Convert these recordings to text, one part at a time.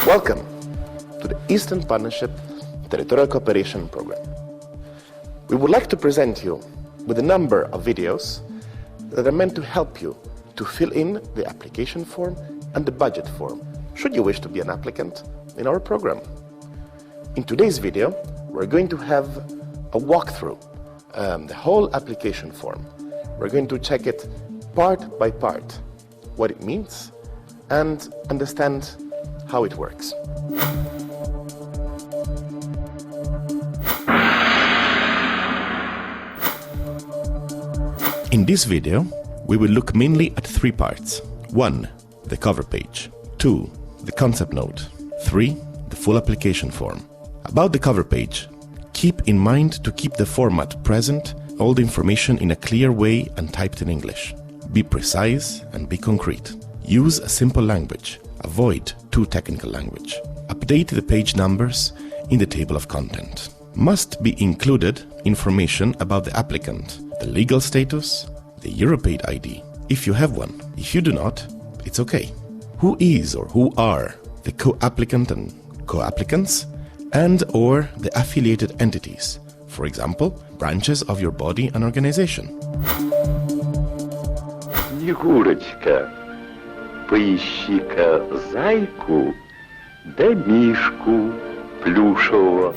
Welcome to the Eastern Partnership Territorial Cooperation Program. We would like to present you with a number of videos that are meant to help you to fill in the application form and the budget form, should you wish to be an applicant in our program. In today's video, we're going to have a walkthrough, the whole application form. We're going to check it part by part, what it means, and understand how it works. In this video, we will look mainly at three parts. 1. The cover page. 2. The concept note. 3. The full application form. About the cover page, keep in mind to keep the format present, all the information in a clear way and typed in English. Be precise and be concrete. Use a simple language. Avoid too technical language. Update the page numbers in the table of content. Must be included information about the applicant, the legal status, the Europaid ID, if you have one. If you do not, it's okay. Who is or who are the co-applicant and co-applicants, and or the affiliated entities, for example, branches of your body and organization. Снегурочка, поищи-ка зайку, да мишку плюшевого.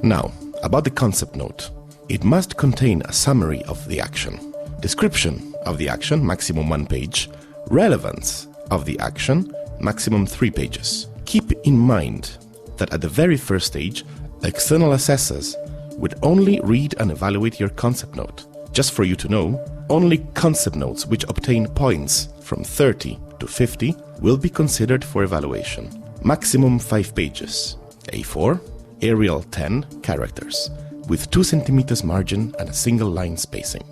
Now, about the concept note. It must contain a summary of the action, description of the action, maximum 1 page, relevance of the action, maximum 3 pages. Keep in mind that at the very first stage, external assessors would only read and evaluate your concept note. Just for you to know, only concept notes which obtain points from 30 to 50 will be considered for evaluation. Maximum 5 pages, A4, Arial 10 characters, with 2 centimeters margin and a single line spacing.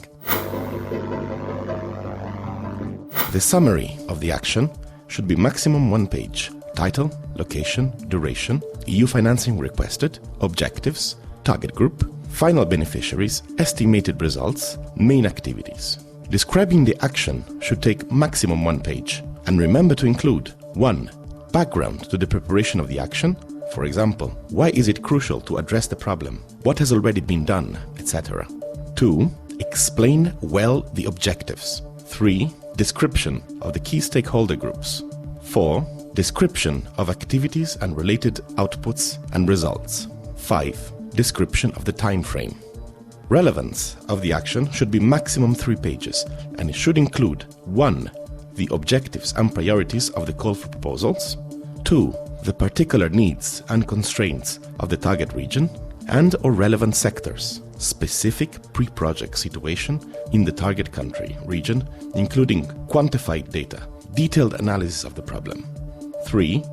The summary of the action should be maximum 1 page. Title, location, duration, EU financing requested, objectives, target group, final beneficiaries, estimated results, main activities. Describing the action should take maximum 1 page. And remember to include 1. Background to the preparation of the action. For example, why is it crucial to address the problem? What has already been done, etc. 2. Explain well the objectives. 3. Description of the key stakeholder groups. 4. Description of activities and related outputs and results. 5. Description of the time frame. Relevance of the action should be maximum 3 pages, and it should include 1. The objectives and priorities of the call for proposals. 2. The particular needs and constraints of the target region and or relevant sectors. Specific pre-project situation in the target country, region, including quantified data, detailed analysis of the problem. 3.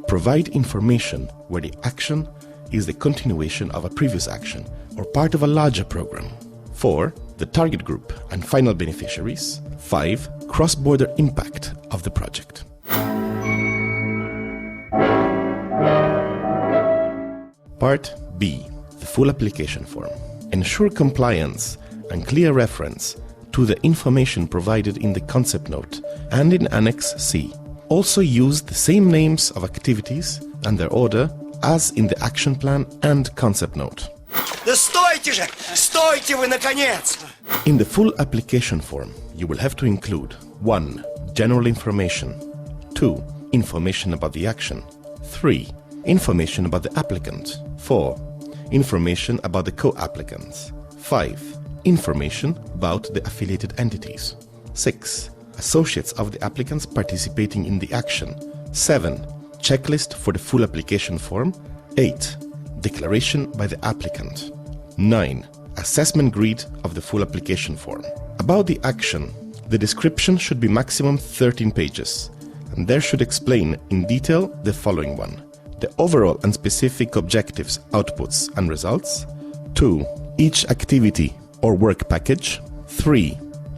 Provide information where the action is the continuation of a previous action or part of a larger program. 4. The target group and final beneficiaries. 5. Cross-border impact of the project. Part B. The full application form. Ensure compliance and clear reference to the information provided in the concept note and in Annex C. Also use the same names of activities and their order as in the action plan and concept note. Да стойте же! Стойте вы, наконец! In the full application form, you will have to include 1. General information. 2. Information about the action. 3. Information about the applicant. 4. Information about the co-applicants. 5. Information about the affiliated entities. 6. Associates of the applicants participating in the action. 7. Checklist for the full application form. 8. Declaration by the applicant. 9. Assessment grid of the full application form. About the action, the description should be maximum 13 pages, and there should explain in detail the following one. The overall and specific objectives, outputs and results. 2. Each activity or work package. 3.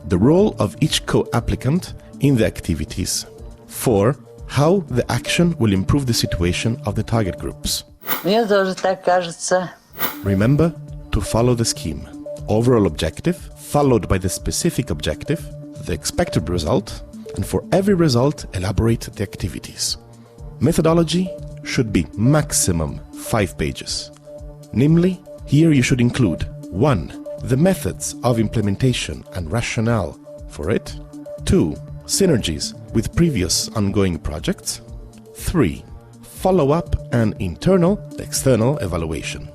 The role of each co-applicant in the activities. 4. How the action will improve the situation of the target groups. Мне тоже так кажется. Remember to follow the scheme. Overall objective, followed by the specific objective, the expected result, and for every result, elaborate the activities. Methodology should be maximum 5 pages. Namely, here you should include 1. The methods of implementation and rationale for it. 2. Synergies with previous ongoing projects. 3. Follow-up and external evaluation.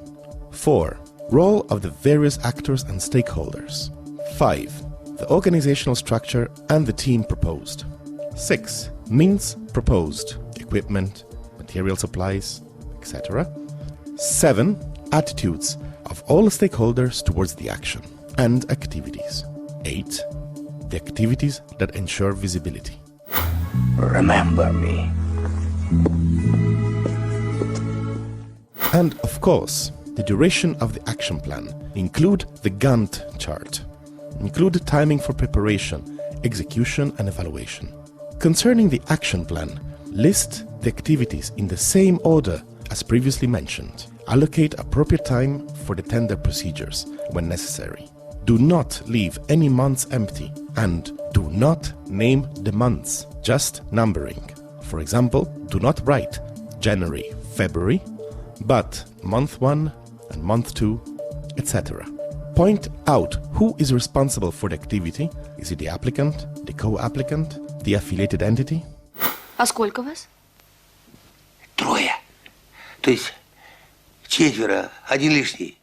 4. Role of the various actors and stakeholders. 5. The organizational structure and the team proposed. 6. Means proposed, equipment, material supplies, etc. 7. Attitudes of all stakeholders towards the action and activities. 8. The activities that ensure visibility. Remember me. And of course, the duration of the action plan. Include the Gantt chart. Include the timing for preparation, execution and evaluation. Concerning the action plan, list the activities in the same order as previously mentioned. Allocate appropriate time for the tender procedures when necessary. Do not leave any months empty and do not name the months, just numbering. For example, do not write January, February, but month 1 and month 2, etc. Point out who is responsible for the activity. Is it the applicant, the co-applicant, the affiliated entity? А сколько вас? 3. То есть 4, 1 лишний.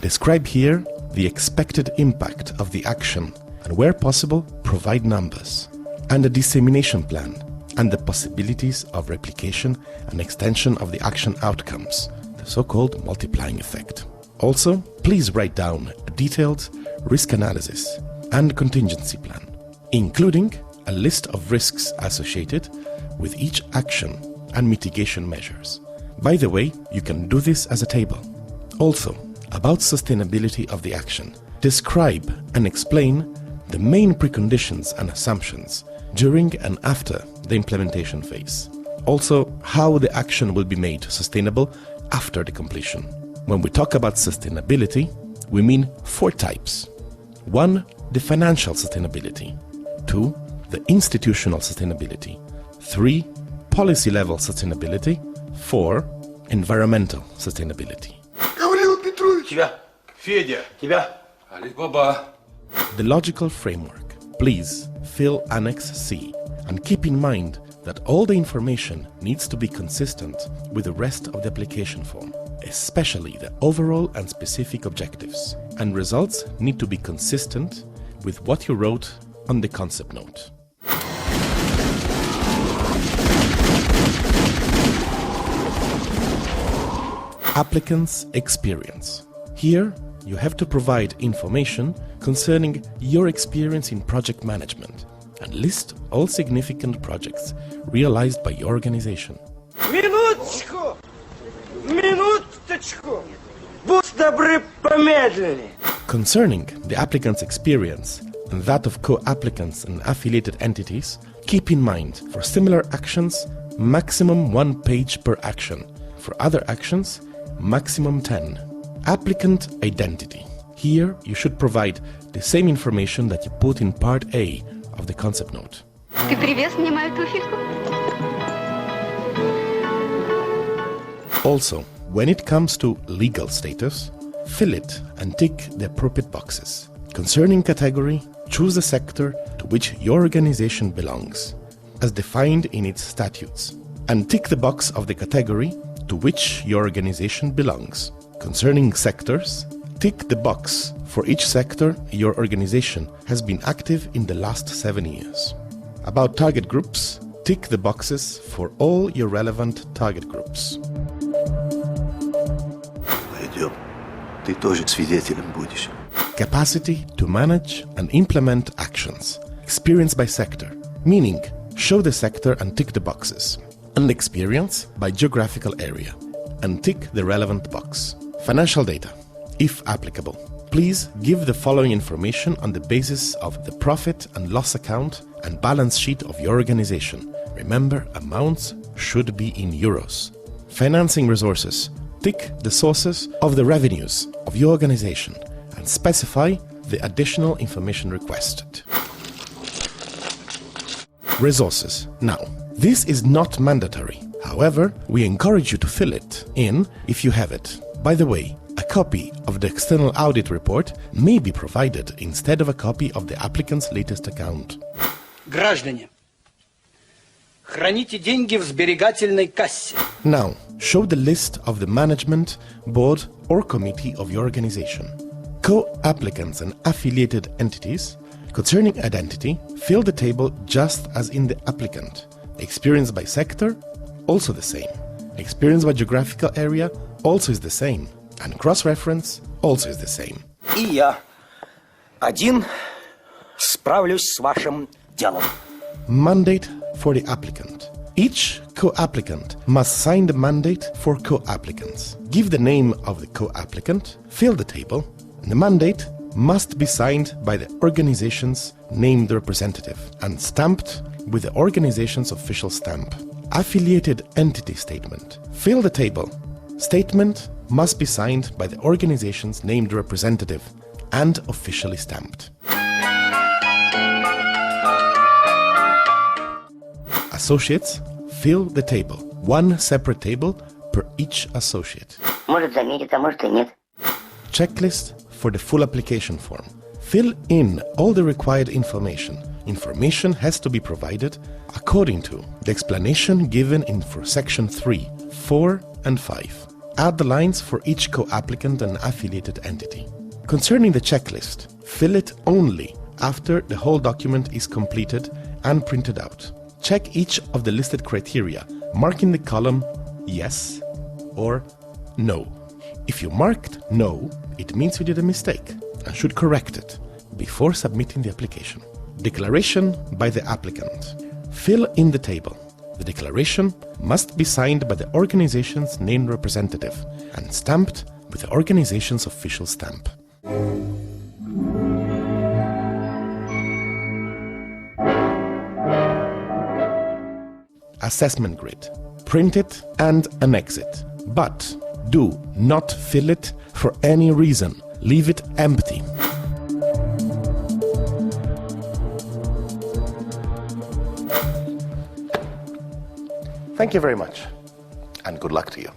Describe here the expected impact of the action and where possible provide numbers and a dissemination plan and the possibilities of replication and extension of the action outcomes, the so-called multiplying effect. Also, please write down a detailed risk analysis and contingency plan, including a list of risks associated with each action and mitigation measures. By the way, you can do this as a table. Also, about sustainability of the action, describe and explain the main preconditions and assumptions during and after the implementation phase. Also, how the action will be made sustainable after the completion. When we talk about sustainability, we mean 4 types. 1. The financial sustainability. 2. The institutional sustainability. 3. Policy level sustainability. 4. Environmental sustainability. Тебя. Федя. Тебя. Али-Баба. The logical framework. Please fill Annex C and keep in mind that all the information needs to be consistent with the rest of the application form, especially the overall and specific objectives, and results need to be consistent with what you wrote on the concept note. Applicant's experience. Here, you have to provide information concerning your experience in project management and list all significant projects realized by your organization. Минуточку! Минуточку! Будь добры, помедленнее! Concerning the applicant's experience and that of co-applicants and affiliated entities, keep in mind for similar actions, maximum 1 page per action. For other actions, maximum 10. Applicant identity. Here you should provide the same information that you put in part A of the concept note. Ты привез мне мою туфельку? Also, when it comes to legal status, fill it and tick the appropriate boxes. Concerning category, choose the sector to which your organization belongs, as defined in its statutes, and tick the box of the category to which your organization belongs. Concerning sectors, tick the box for each sector your organization has been active in the last 7 years. About target groups, tick the boxes for all your relevant target groups. Пойдем. Ты тоже свидетелем будешь. Capacity to manage and implement actions. Experience by sector, meaning show the sector and tick the boxes. And experience by geographical area, and tick the relevant box. Financial data, if applicable. Please give the following information on the basis of the profit and loss account and balance sheet of your organization. Remember, amounts should be in euros. Financing resources. Tick the sources of the revenues of your organization and specify the additional information requested. Resources. Now, this is not mandatory, However, we encourage you to fill it in if you have it. By the way, a copy of the external audit report may be provided instead of a copy of the applicant's latest account. Граждане, храните деньги в сберегательной кассе. Now, show the list of the management, board or committee of your organization. Co-applicants and affiliated entities. Concerning identity, fill the table just as in the applicant. Experience by sector, also the same. Experience by geographical area, also is the same. And cross-reference, also is the same. И я один справлюсь с вашим делом. Mandate for the applicant. Each co-applicant must sign the mandate for co-applicants. Give the name of the co-applicant, fill the table, and the mandate must be signed by the organization's named representative and stamped with the organization's official stamp. Affiliated entity statement. Fill the table. Statement must be signed by the organization's named representative and officially stamped. Associates, fill the table. One separate table per each associate. Может заметит, а может и нет. Checklist for the full application form. Fill in all the required information. Information has to be provided according to the explanation given in for section 3, 4 and 5. Add the lines for each co-applicant and affiliated entity. Concerning the checklist, fill it only after the whole document is completed and printed out. Check each of the listed criteria, marking the column yes or no. If you marked no, it means you did a mistake and should correct it before submitting the application. Declaration by the applicant. Fill in the table. The declaration must be signed by the organization's named representative and stamped with the organization's official stamp. Assessment grid. Print it and annex it. But do not fill it for any reason. Leave it empty. Thank you very much, and good luck to you.